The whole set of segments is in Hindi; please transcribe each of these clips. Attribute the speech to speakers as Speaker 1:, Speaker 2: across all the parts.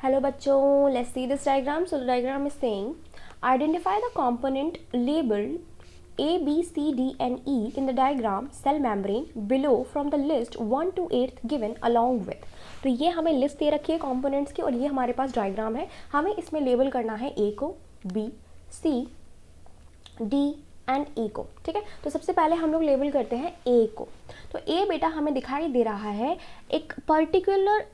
Speaker 1: Hello bachcho, let's see this diagram. So the diagram is saying identify the component labeled A, B, C, D and E in the diagram cell membrane below from the list 1 to 8 given along with. तो ये हमें लिस्ट दे रखी है कंपोनेंट्स की और ये हमारे पास डायग्राम है. हमें इसमें लेबल करना है A को, B, C, D and E को. ठीक है, तो सबसे पहले हम लोग लेबल करते हैं A को. तो A बेटा हमें दिखाई दे रहा है एक पर्टिकुलर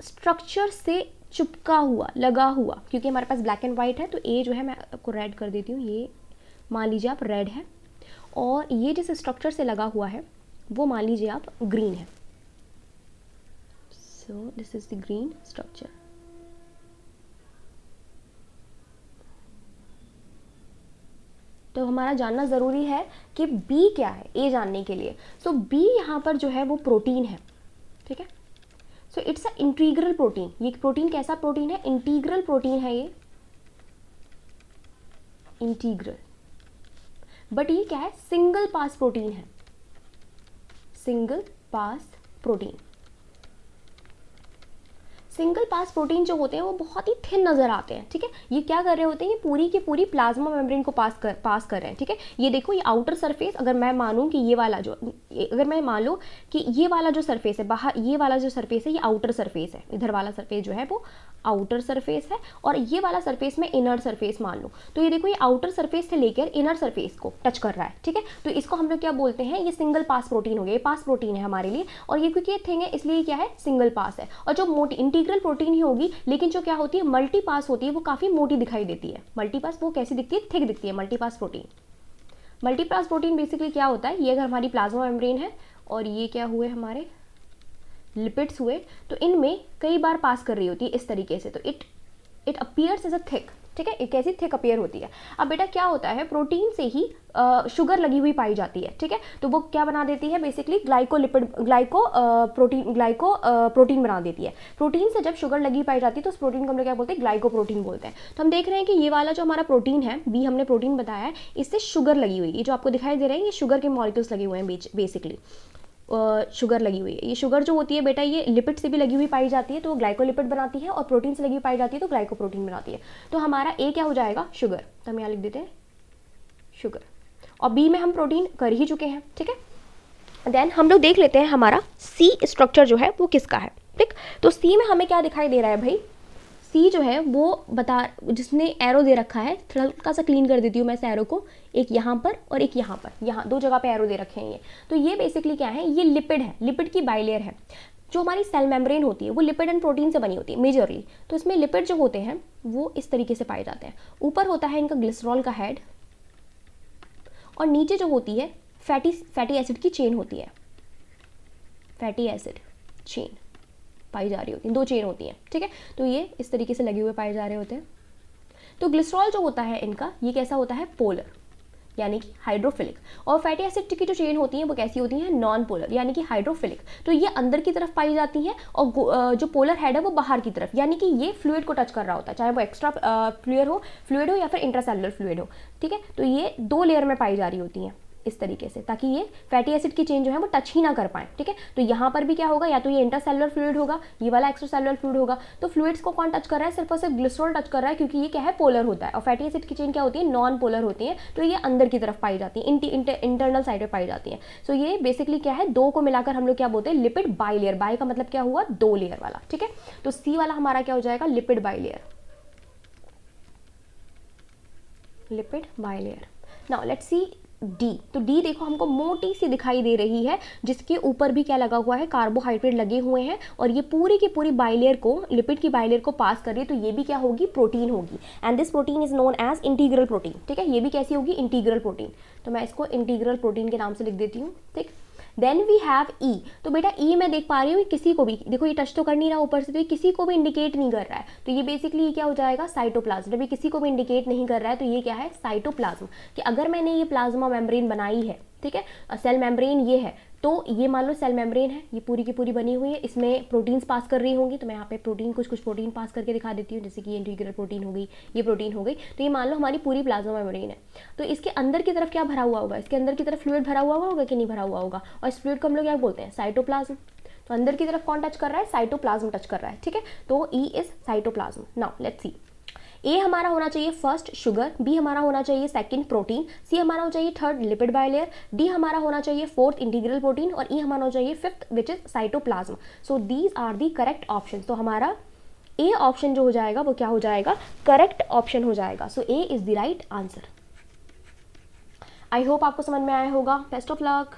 Speaker 1: स्ट्रक्चर से चिपका हुआ, लगा हुआ, क्योंकि हमारे पास ब्लैक एंड वाइट है. तो ए जो है मैं आपको रेड कर देती हूँ, ये मान लीजिए आप रेड है और ये जिस स्ट्रक्चर से लगा हुआ है वो मान लीजिए आप ग्रीन है. So this is the green structure. तो हमारा जानना ज़रूरी है कि बी क्या है ए जानने के लिए. सो बी यहाँ पर जो है वो प्रोटीन है. ठीक है, so it's a integral protein. ये प्रोटीन कैसा प्रोटीन है? इंटीग्रल प्रोटीन है ये, इंटीग्रल. बट ये क्या है? सिंगल पास प्रोटीन है, single pass protein. Single pass protein जो होते हैं वो बहुत ही थिन नजर आते हैं. ठीक है, ये क्या कर रहे होते हैं? ये पूरी की पूरी प्लाज्मा मेम्ब्रेन को पास कर रहे हैं. ठीक है, ये देखो ये आउटर सरफेस, अगर मैं मानूं कि ये वाला जो, अगर मैं मान लो कि ये वाला जो सरफेस है बाहर, ये वाला जो सरफेस है ये आउटर सरफेस है, इधर वाला सरफेस जो है वो आउटर सरफेस है और ये वाला सरफेस में इनर सरफेस मान लो. तो ये देखो ये आउटर सरफेस से लेकर इनर सरफेस को टच कर रहा है. ठीक है, तो इसको हम लोग क्या बोलते हैं? ये सिंगल पास प्रोटीन हो गया, ये पास प्रोटीन है हमारे लिए. और ये क्योंकि ये थिंग है इसलिए क्या है? सिंगल पास है. और जो मोटी इंटीग्रल प्रोटीन ही होगी, लेकिन जो क्या होती है मल्टी पास होती है वो काफ़ी मोटी दिखाई देती है. मल्टी पास वो कैसी दिखती है? थिक दिखती है multi pass protein. Multi pass protein basically क्या होता है? ये अगर हमारी प्लाज्मा मेम्ब्रेन है और ये क्या हुए हमारे लिपिड्स हुए, तो इनमें कई बार पास कर रही होती है इस तरीके से. तो it appears as a thick. ठीक है, एक ऐसी थिक अपीयर होती है. अब बेटा क्या होता है? प्रोटीन से ही शुगर लगी हुई पाई जाती है. ठीक है, तो वो क्या बना देती है? बेसिकली प्रोटीन बना देती है. प्रोटीन से जब शुगर लगी पाई जाती है तो उस प्रोटीन को हम लोग क्या बोलते हैं? ग्लाइकोप्रोटीन बोलते हैं. तो हम देख रहे हैं कि ये वाला जो हमारा प्रोटीन है, बी हमने प्रोटीन बताया है, इससे शुगर लगी हुई है. ये जो आपको दिखाई दे रहे हैं ये शुगर के मॉलिक्यूल्स लगे हुए हैं बेसिकली. शुगर लगी हुई है. ये शुगर जो होती है बेटा ये लिपिड से भी लगी हुई पाई जाती है तो वो ग्लाइकोलिपिड बनाती है और प्रोटीन से लगी हुई पाई जाती है तो ग्लाइकोप्रोटीन बनाती है. तो हमारा ए क्या हो जाएगा? शुगर. तो हम यहाँ लिख देते हैं शुगर. और बी में हम प्रोटीन कर ही चुके हैं. ठीक है, देन हम लोग देख लेते हैं हमारा सी स्ट्रक्चर जो है वो किसका है. ठीक, तो सी में हमें क्या दिखाई दे रहा है भाई? सी जो है वो जिसने एरो दे रखा है, हल्का सा क्लीन कर देती हूँ मैं इस एरो को. एक यहाँ पर और एक यहाँ पर, यहाँ दो जगह पे एरो दे रखे हैं ये. तो ये बेसिकली क्या है? ये लिपिड है, लिपिड की बाइलेयर है. जो हमारी सेल मेम्ब्रेन होती है वो लिपिड एंड प्रोटीन से बनी होती है मेजरली. तो इसमें लिपिड जो होते हैं वो इस तरीके से पाए जाते हैं. ऊपर होता है इनका ग्लिसरॉल का हेड और नीचे जो होती है फैटी एसिड की चेन होती है. फैटी एसिड चेन पाई जा रही होती है, दो चेन होती हैं. ठीक है, तो ये इस तरीके से लगे हुए पाए जा रहे होते हैं. तो ग्लिसरॉल जो होता है इनका ये कैसा होता है? पोलर, यानी कि हाइड्रोफिलिक. और फैटी एसिड की जो चेन होती है वो कैसी होती है? नॉन पोलर, यानी कि हाइड्रोफिलिक. तो ये अंदर की तरफ पाई जाती हैं और जो पोलर हेड है वो बाहर की तरफ, यानी कि ये फ्लूइड को टच कर रहा होता है, चाहे वो एक्स्ट्रा फ्लूइड हो या फिर इंट्रासेलुलर फ्लूइड हो. ठीक है, तो ये दो लेयर में पाई जा रही होती हैं इस तरीके से, ताकि ये फैटी एसिड की चेन जो है वो टच ही ना कर पाए. ठीक है, तो यहाँ पर भी क्या होगा? या तो ये इंट्रासेलुलर फ्लूइड होगा, ये वाला एक्स्ट्रासेलुलर फ्लूइड होगा. तो फ्लूइड्स को कौन टच कर रहा है? सिर्फ और सिर्फ ग्लिसरॉल टच कर रहा है, क्योंकि ये क्या है? पोलर होता है. और फैटी एसिड की चेन क्या होती है? नॉन पोलर होती है. तो ये अंदर की तरफ पाई जाती है, इंटरनल साइड पर पाई जाती है. सो ये बेसिकली क्या है? दो को मिलाकर हम लोग क्या बोलते हैं? Lipid bilayer. बाई का मतलब क्या हुआ? दो लेयर वाला. ठीक है, तो सी वाला हमारा क्या हो जाएगा? Lipid bilayer. Lipid bilayer. Now let's see D. तो डी देखो हमको मोटी सी दिखाई दे रही है, जिसके ऊपर भी क्या लगा हुआ है? कार्बोहाइड्रेट लगे हुए हैं और ये पूरी की पूरी बाइलेयर को, लिपिड की बाइलेयर को पास कर रही है. तो ये भी क्या होगी? प्रोटीन होगी. And this protein is known as integral protein. ठीक है, ये भी कैसी होगी? Integral protein. तो मैं इसको इंटीग्रल प्रोटीन के नाम से लिख देती हूँ. ठीक, देन वी हैव ई. तो बेटा ई मैं देख पा रही हूँ किसी को भी, देखो ये टच तो कर नहीं रहा ऊपर से, तो ये किसी को भी इंडिकेट नहीं कर रहा है. तो ये बेसिकली क्या हो जाएगा? साइटोप्लाज्म. जब ये किसी को भी इंडिकेट नहीं कर रहा है तो ये क्या है? साइटोप्लाज्म. कि अगर मैंने ये प्लाज्मा मेम्ब्रेन बनाई है, ठीक है, सेल मेम्ब्रेन ये है, तो ये मान लो सेल मेम्ब्रेन है, ये पूरी की पूरी बनी हुई है, इसमें प्रोटीन्स पास कर रही होंगी. तो मैं यहाँ पे प्रोटीन कुछ प्रोटीन पास करके दिखा देती हूँ, जैसे कि ये इंटीग्रल प्रोटीन हो गई, ये प्रोटीन हो गई. तो ये मान लो हमारी पूरी प्लाज्मा मेम्ब्रेन है. तो इसके अंदर की तरफ क्या भरा हुआ होगा? इसके अंदर की तरफ फ्लूइड भरा हुआ होगा कि नहीं भरा हुआ होगा? और इस फ्लूइड को हम लोग क्या बोलते हैं? साइटोप्लाज्म. तो अंदर की तरफ कौन टच कर रहा है, साइटोप्लाज्म टच कर रहा है, ठीक है। तो E is cytoplasm. Now let's see, A हमारा होना चाहिए फर्स्ट शुगर, बी हमारा होना चाहिए सेकंड प्रोटीन, सी हमारा होना चाहिए थर्ड लिपिड बाइलेयर, डी हमारा होना चाहिए फोर्थ इंटीग्रल प्रोटीन और ई हमारा होना चाहिए fifth which is cytoplasm. So these are the correct option. तो हमारा ए ऑप्शन जो हो जाएगा वो क्या हो जाएगा, करेक्ट ऑप्शन हो जाएगा। So A is the right answer. I hope आपको समझ में आया होगा। Best of luck.